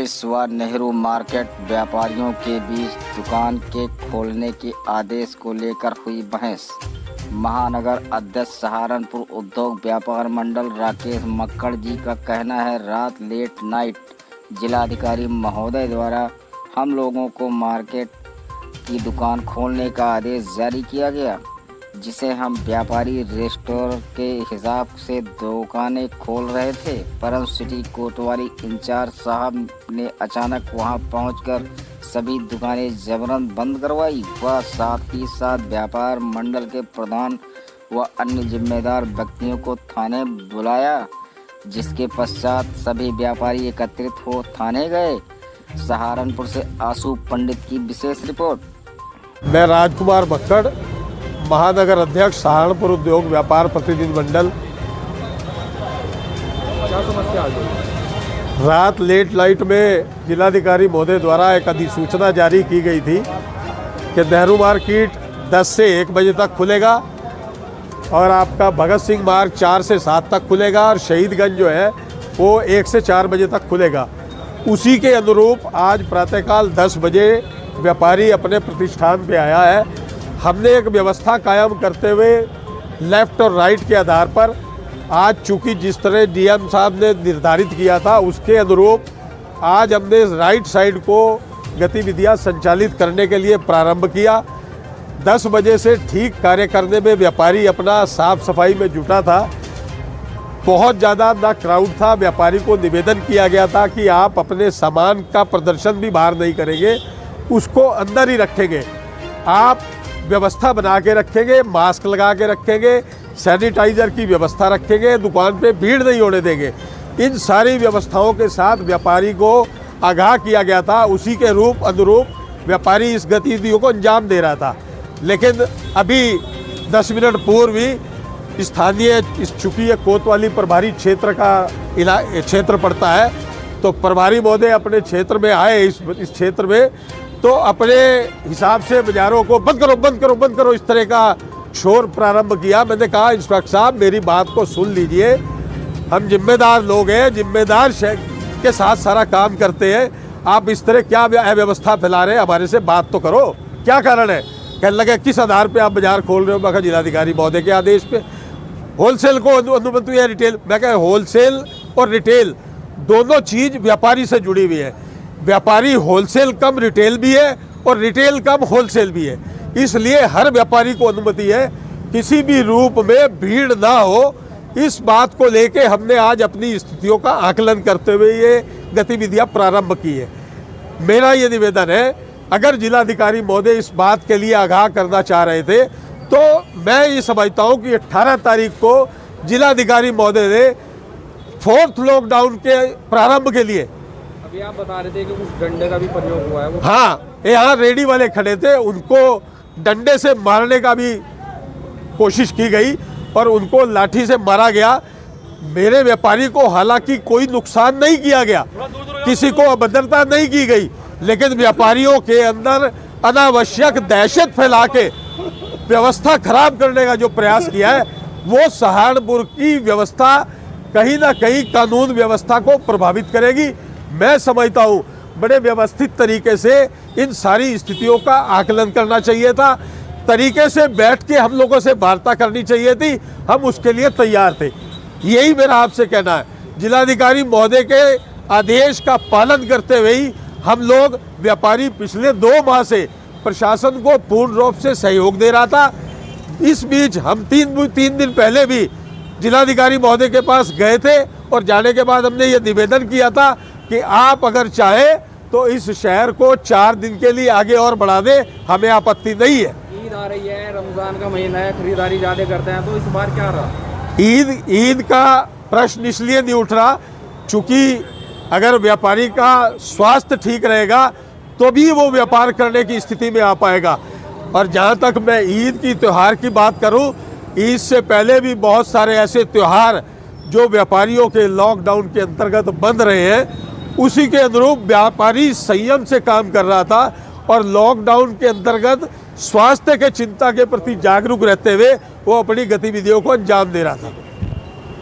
Police व Nehru market व्यापारियों के बीच दुकान के खोलने के आदेश को लेकर हुई बहस। महानगर अध्यक्ष सहारनपुर उद्योग व्यापार मंडल राकेश मक्कड़ जी का कहना है, रात लेट नाइट जिलाधिकारी महोदय द्वारा हम लोगों को मार्केट की दुकान खोलने का आदेश जारी किया गया, जिसे हम व्यापारी रेस्टोरेंट के हिसाब से दुकानें खोल रहे थे, परंतु सिटी कोतवाली इंचार्ज साहब ने अचानक वहां पहुंचकर सभी दुकानें जबरन बंद करवाई व साथ ही साथ व्यापार मंडल के प्रधान व अन्य जिम्मेदार व्यक्तियों को थाने बुलाया, जिसके पश्चात सभी व्यापारी एकत्रित हो थाने गए। सहारनपुर से आशु पंडित की विशेष रिपोर्ट। मैं राजकुमार मक्कड़, महानगर अध्यक्ष सहारनपुर उद्योग व्यापार प्रतिनिधि मंडल। क्या समस्या आ गई? रात लेट नाइट में जिलाधिकारी महोदय द्वारा एक अधिसूचना जारी की गई थी कि नेहरू मार्केट 10 से 1 बजे तक खुलेगा और आपका भगत सिंह मार्ग 4 से 7 तक खुलेगा और शहीदगंज जो है वो 1 से 4 बजे तक खुलेगा। उसी के अनुरूप आज प्रातःकाल 10 बजे व्यापारी अपने प्रतिष्ठान पे आया है। हमने एक व्यवस्था कायम करते हुए लेफ़्ट और राइट के आधार पर आज चूँकि जिस तरह डीएम साहब ने निर्धारित किया था उसके अनुरूप आज हमने राइट साइड को गतिविधियां संचालित करने के लिए प्रारंभ किया। 10 बजे से ठीक कार्य करने में व्यापारी अपना साफ सफाई में जुटा था। बहुत ज़्यादा ना क्राउड था। व्यापारी को निवेदन किया गया था कि आप अपने सामान का प्रदर्शन भी बाहर नहीं करेंगे, उसको अंदर ही रखेंगे। आप व्यवस्था बना के रखेंगे, मास्क लगा के रखेंगे, सैनिटाइज़र की व्यवस्था रखेंगे, दुकान पे भीड़ नहीं होने देंगे। इन सारी व्यवस्थाओं के साथ व्यापारी को आगाह किया गया था। उसी के रूप अनुरूप व्यापारी इस गतिविधियों को अंजाम दे रहा था। लेकिन अभी 10 मिनट पूर्व ही स्थानीय चूँकि ये कोतवाली प्रभारी क्षेत्र का क्षेत्र पड़ता है, तो प्रभारी महोदय अपने क्षेत्र में आए इस क्षेत्र में, तो अपने हिसाब से बाजारों को बंद करो बंद करो बंद करो इस तरह का शोर प्रारंभ किया। मैंने कहा, इंस्पेक्टर साहब मेरी बात को सुन लीजिए, हम जिम्मेदार लोग हैं, जिम्मेदार के साथ सारा काम करते हैं। आप इस तरह क्या अव्यवस्था फैला रहे हैं, हमारे से बात तो करो, क्या कारण है? कहने लगे किस आधार पे आप बाजार खोल रहे हो? मैं कहा जिलाधिकारी महोदय के आदेश पे। होलसेल को अनुमति है, रिटेल? मैं कहा होलसेल और रिटेल दोनों चीज़ व्यापारी से जुड़ी हुई है। व्यापारी होलसेल कम रिटेल भी है और रिटेल कम होलसेल भी है, इसलिए हर व्यापारी को अनुमति है किसी भी रूप में भीड़ ना हो। इस बात को लेके हमने आज अपनी स्थितियों का आकलन करते हुए ये गतिविधियां प्रारंभ की है। मेरा ये निवेदन है, अगर जिलाधिकारी महोदय इस बात के लिए आगाह करना चाह रहे थे तो मैं ये समझता हूँ कि 18 तारीख को जिलाधिकारी महोदय ने 4th लॉकडाउन के प्रारंभ के लिए, अभी आप बता रहे थे कि कुछ डंडे का भी प्रयोग हुआ है वो? हाँ, यहाँ रेडी वाले खड़े थे, उनको डंडे से मारने का भी कोशिश की गई और उनको लाठी से मारा गया। मेरे व्यापारी को हालांकि कोई नुकसान नहीं किया गया, किसी को अभद्रता नहीं की गई, लेकिन व्यापारियों के अंदर अनावश्यक दहशत फैला के व्यवस्था खराब करने का जो प्रयास किया है वो सहारनपुर की व्यवस्था कहीं ना कहीं कानून व्यवस्था को प्रभावित करेगी। मैं समझता हूँ बड़े व्यवस्थित तरीके से इन सारी स्थितियों का आकलन करना चाहिए था, तरीके से बैठ के हम लोगों से वार्ता करनी चाहिए थी, हम उसके लिए तैयार थे। यही मेरा आपसे कहना है, जिलाधिकारी महोदय के आदेश का पालन करते हुए ही हम लोग व्यापारी पिछले 2 माह से प्रशासन को पूर्ण रूप से सहयोग दे रहा था। इस बीच हम 3 दिन पहले भी जिलाधिकारी महोदय के पास गए थे और जाने के बाद हमने ये निवेदन किया था कि आप अगर चाहे तो इस शहर को 4 दिन के लिए आगे और बढ़ा दें, हमें आपत्ति नहीं है। ईद आ रही है, रमजान का महीना है, खरीदारी ज़्यादा करते हैं, तो इस बार क्या रहा? ईद का प्रश्न इसलिए नहीं उठ रहा चूँकि अगर व्यापारी का स्वास्थ्य ठीक रहेगा तो भी वो व्यापार करने की स्थिति में आ पाएगा। और जहाँ तक मैं ईद की त्यौहार की बात करूँ, ईद से पहले भी बहुत सारे ऐसे त्यौहार जो व्यापारियों के लॉकडाउन के अंतर्गत बंद रहे हैं, उसी के अनुरूप व्यापारी संयम से काम कर रहा था और लॉकडाउन के अंतर्गत स्वास्थ्य के चिंता के प्रति जागरूक रहते हुए वो अपनी गतिविधियों को अंजाम दे रहा था।